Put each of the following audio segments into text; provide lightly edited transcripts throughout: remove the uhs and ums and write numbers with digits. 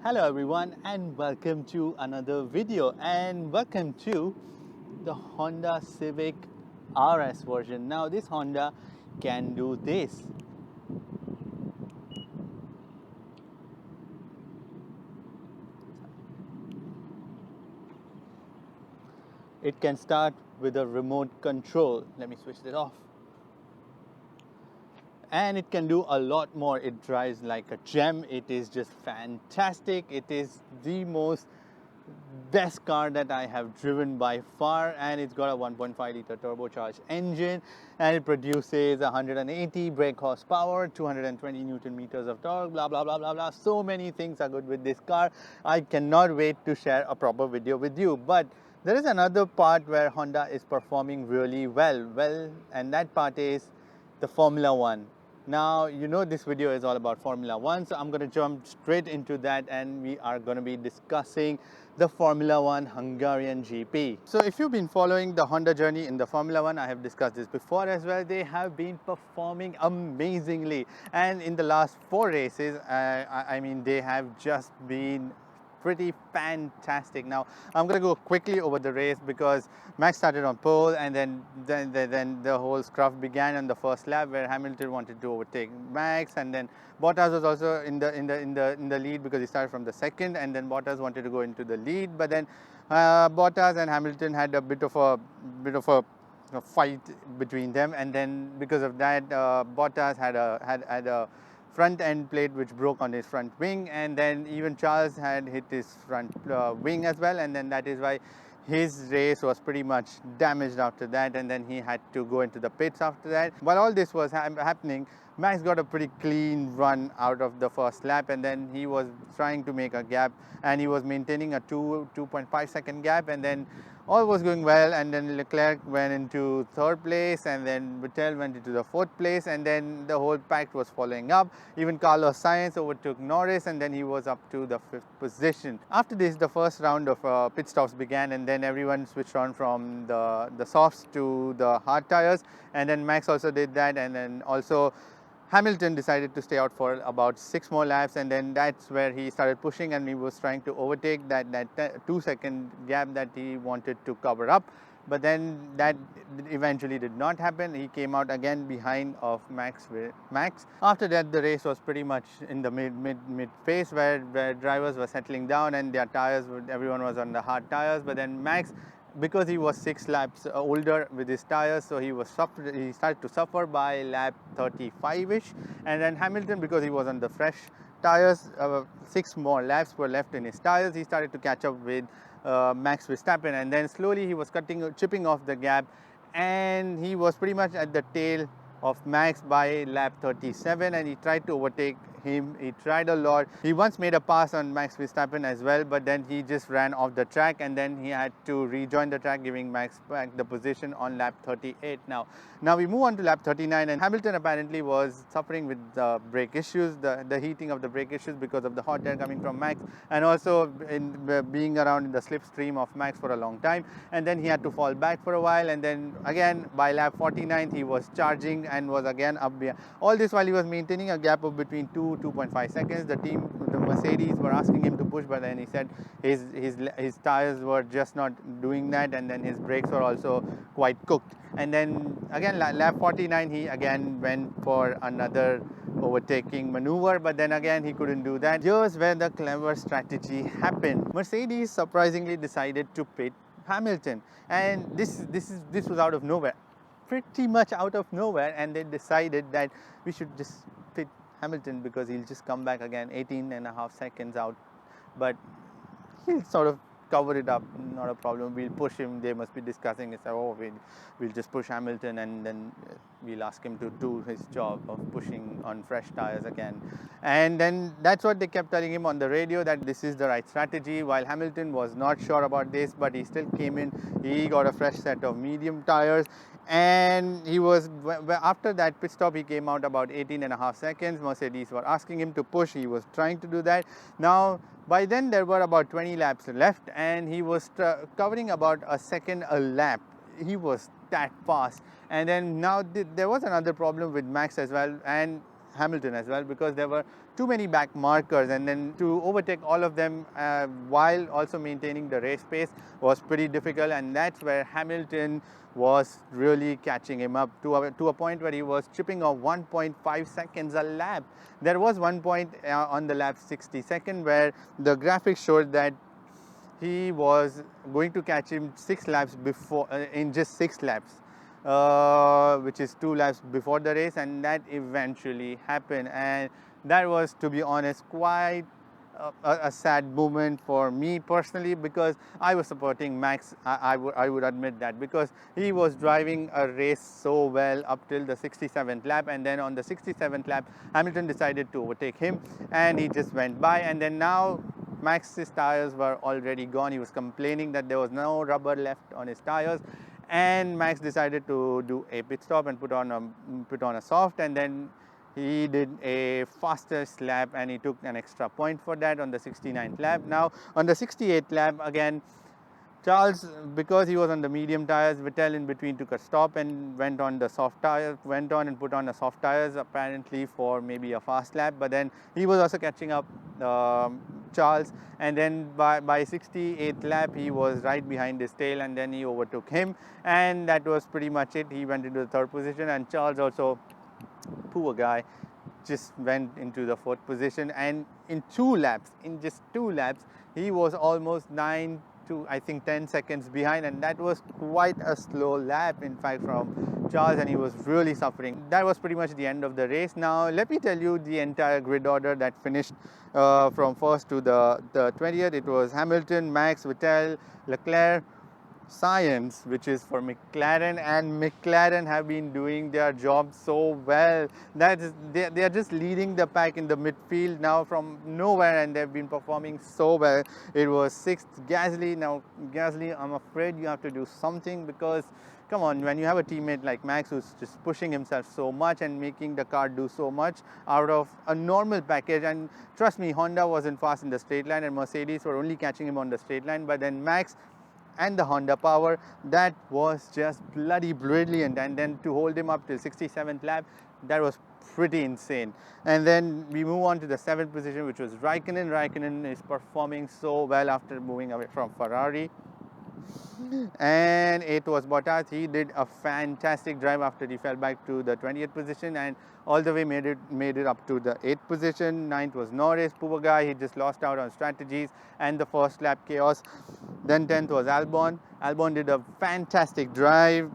Hello everyone and welcome to another video and welcome to the Honda Civic RS version. Now this Honda can do this. It can start with a remote control. Let me switch it off. And it can do a lot more. It drives like a gem. It is just fantastic. It is the most best car that I have driven by far, and it's got a 1.5 liter turbocharged engine, and it produces 180 brake horsepower, 220 newton meters of torque, blah blah blah blah blah. So many things are good with this car. I cannot wait to share a proper video with you. But there is another part where Honda is performing really well, and that part is the Formula One. Now, you know this video is all about Formula One, so I'm going to jump straight into that, and we are going to be discussing the Formula One Hungarian GP. So if you've been following the Honda journey in the Formula One, I have discussed this before as well, they have been performing amazingly. And in the last 4 races, I mean, they have just been pretty fantastic. Now I'm going to go quickly over the race because Max started on pole, and then the whole scruff began on the first lap where Hamilton wanted to overtake Max, and then Bottas was also in the lead because he started from the second, and then Bottas wanted to go into the lead, but then Bottas and Hamilton had a bit of a fight between them, and then because of that Bottas had a front end plate which broke on his front wing, and then even Charles had hit his front wing as well, and then that is why his race was pretty much damaged after that, and then he had to go into the pits after that. While all this was happening, Max got a pretty clean run out of the first lap, and then he was trying to make a gap, and he was maintaining a 2.5 second gap, and then all was going well, and then Leclerc went into third place, and then Vettel went into the fourth place, and then the whole pack was following up. Even Carlos Sainz overtook Norris, and then he was up to the 5th position. After this, the first round of pit stops began, and then everyone switched on from the softs to the hard tires, and then Max also did that, and then also Hamilton decided to stay out for about 6 more laps, and then that's where he started pushing, and he was trying to overtake that 2-second gap that he wanted to cover up. But then that eventually did not happen. He came out again behind of Max. After that, the race was pretty much in the mid phase where drivers were settling down, and their tires, everyone was on the hard tires. But then Max, because he was 6 laps older with his tires, so he started to suffer by lap 35ish, and then Hamilton, because he was on the fresh tires, 6 more laps were left in his tires, he started to catch up with Max Verstappen, and then slowly he was chipping off the gap, and he was pretty much at the tail of Max by lap 37, and he tried to overtake him. He tried a lot. He once made a pass on Max Verstappen as well, but then he just ran off the track, and then he had to rejoin the track, giving Max back the position on lap 38. Now we move on to lap 39, and Hamilton apparently was suffering with the brake issues, the heating of the brake issues because of the hot air coming from Max, and also in being around in the slipstream of Max for a long time, and then he had to fall back for a while, and then again by lap 49 he was charging and was again up behind. All this while he was maintaining a gap of between 2.5 seconds. The Mercedes were asking him to push, but then he said his tires were just not doing that, and then his brakes were also quite cooked. And then again lap 49 he again went for another overtaking maneuver, but then again he couldn't do that. Here's where the clever strategy happened. Mercedes surprisingly decided to pit Hamilton, and this was out of nowhere, pretty much out of nowhere, and they decided that we should just pit Hamilton because he'll just come back again 18.5 seconds out, but he'll sort of cover it up, not a problem, we'll push him. They must be discussing it, oh, we'll just push Hamilton, and then we'll ask him to do his job of pushing on fresh tires again. And then that's what they kept telling him on the radio, that this is the right strategy. While Hamilton was not sure about this, but he still came in. He got a fresh set of medium tires, and he was, after that pit stop, he came out about 18.5 seconds. Mercedes were asking him to push. He was trying to do that. Now by then there were about 20 laps left, and he was covering about a second a lap. He was that fast. And then now there was another problem with Max as well, and Hamilton as well, because there were too many back markers, and then to overtake all of them while also maintaining the race pace was pretty difficult, and that's where Hamilton was really catching him up to a point where he was chipping off 1.5 seconds a lap. There was one point on the lap 62nd where the graphics showed that he was going to catch him 6 laps before, in just 6 laps, which is 2 laps before the race, and that eventually happened. And that was, to be honest, quite a sad moment for me personally, because I was supporting Max. I would admit that, because he was driving a race so well up till the 67th lap, and then on the 67th lap Hamilton decided to overtake him and he just went by. And then now Max's tires were already gone. He was complaining that there was no rubber left on his tires, and Max decided to do a pit stop and put on a soft, and then he did a fastest lap and he took an extra point for that on the 69th lap. Now on the 68th lap again, Charles, because he was on the medium tires, Vettel in between took a stop and went on the soft tires, went on and put on the soft tires apparently for maybe a fast lap, but then he was also catching up Charles, and then by 68th lap he was right behind his tail, and then he overtook him, and that was pretty much it. He went into the 3rd position, and Charles also, poor guy, just went into the 4th position, and in just 2 laps he was almost 9 to I think 10 seconds behind, and that was quite a slow lap in fact from Charles, and he was really suffering. That was pretty much the end of the race. Now let me tell you the entire grid order that finished from 1st to the 20th. It was Hamilton, Max, Vettel, Leclerc, Science, which is for McLaren, and McLaren have been doing their job so well. That is, they are just leading the pack in the midfield now from nowhere, and they've been performing so well. It was 6th Gasly. Now Gasly, I'm afraid you have to do something, because come on, when you have a teammate like Max who's just pushing himself so much and making the car do so much out of a normal package, and trust me, Honda wasn't fast in the straight line and Mercedes were only catching him on the straight line, but then Max and the Honda power, that was just bloody brilliant. And then to hold him up till 67th lap, that was pretty insane. And then we move on to the 7th position, which was Raikkonen. Raikkonen is performing so well after moving away from Ferrari. And it was Bottas. He did a fantastic drive after he fell back to the 20th position and all the way made it up to the 8th position. 9th was Norris, poor guy, he just lost out on strategies and the first lap chaos. Then 10th was Albon. Albon did a fantastic drive.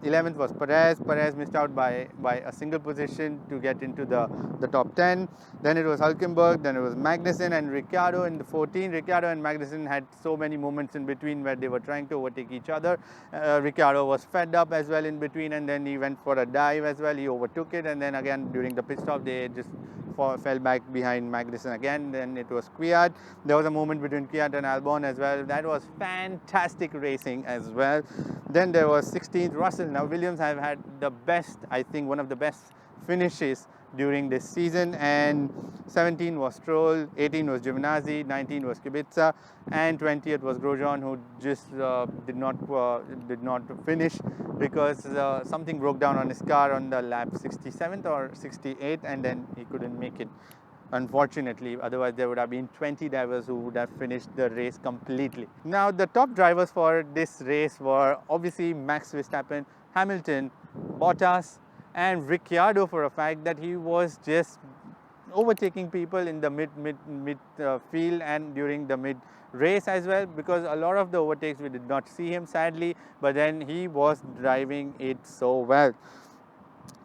11th was Perez. Perez missed out by a single position to get into the top 10. Then it was Hülkenberg, then it was Magnussen and Ricciardo in the 14. Ricciardo and Magnussen had so many moments in between where they were trying to overtake each other. Ricciardo was fed up as well in between, and then he went for a dive as well. He overtook it, and then again during the pit stop they just fell back behind Magnussen again. Then it was Kvyat. There was a moment between Kvyat and Albon as well. That was fantastic racing as well. Then there was 16th Russell. Now Williams have had the best, I think one of the best finishes during this season, and 17 was Stroll, 18 was Giovinazzi, 19 was Kubica, and 20th was Grosjean, who just did not finish because something broke down on his car on the lap 67th or 68th, and then he couldn't make it, unfortunately. Otherwise there would have been 20 drivers who would have finished the race completely. Now the top drivers for this race were obviously Max Verstappen, Hamilton, Bottas, and Ricciardo, for a fact that he was just overtaking people in the mid field and during the mid race as well, because a lot of the overtakes we did not see him, sadly, but then he was driving it so well.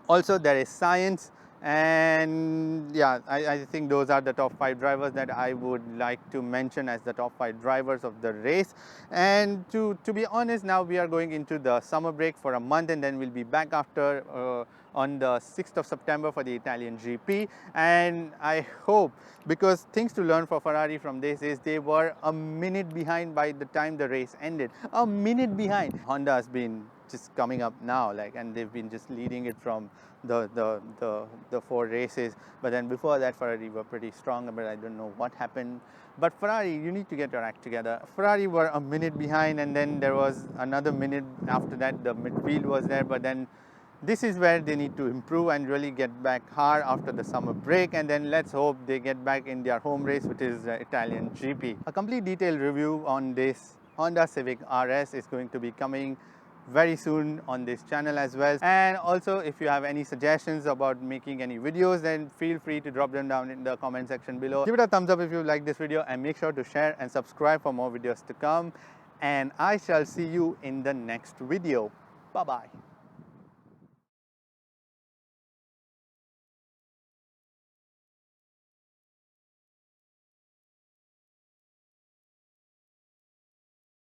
Also there is Science, and yeah, I think those are the top 5 drivers that I would like to mention as the top 5 drivers of the race. And to be honest, now we are going into the summer break for a month, and then we'll be back after on the 6th of September for the Italian GP. And I hope, because things to learn for Ferrari from this is they were a minute behind by the time the race ended. A minute behind. Honda has been just coming up now, and they've been just leading it from the 4 races, but then before that Ferrari were pretty strong, but I don't know what happened. But Ferrari, you need to get your act together. Ferrari were a minute behind, and then there was another minute after that. The midfield was there, but then this is where they need to improve and really get back hard after the summer break, and then let's hope they get back in their home race, which is Italian GP. A complete detailed review on this Honda Civic RS is going to be coming very soon on this channel as well. And also, if you have any suggestions about making any videos, then feel free to drop them down in the comment section below. Give it a thumbs up if you like this video, and make sure to share and subscribe for more videos to come. And I shall see you in the next video. Bye bye.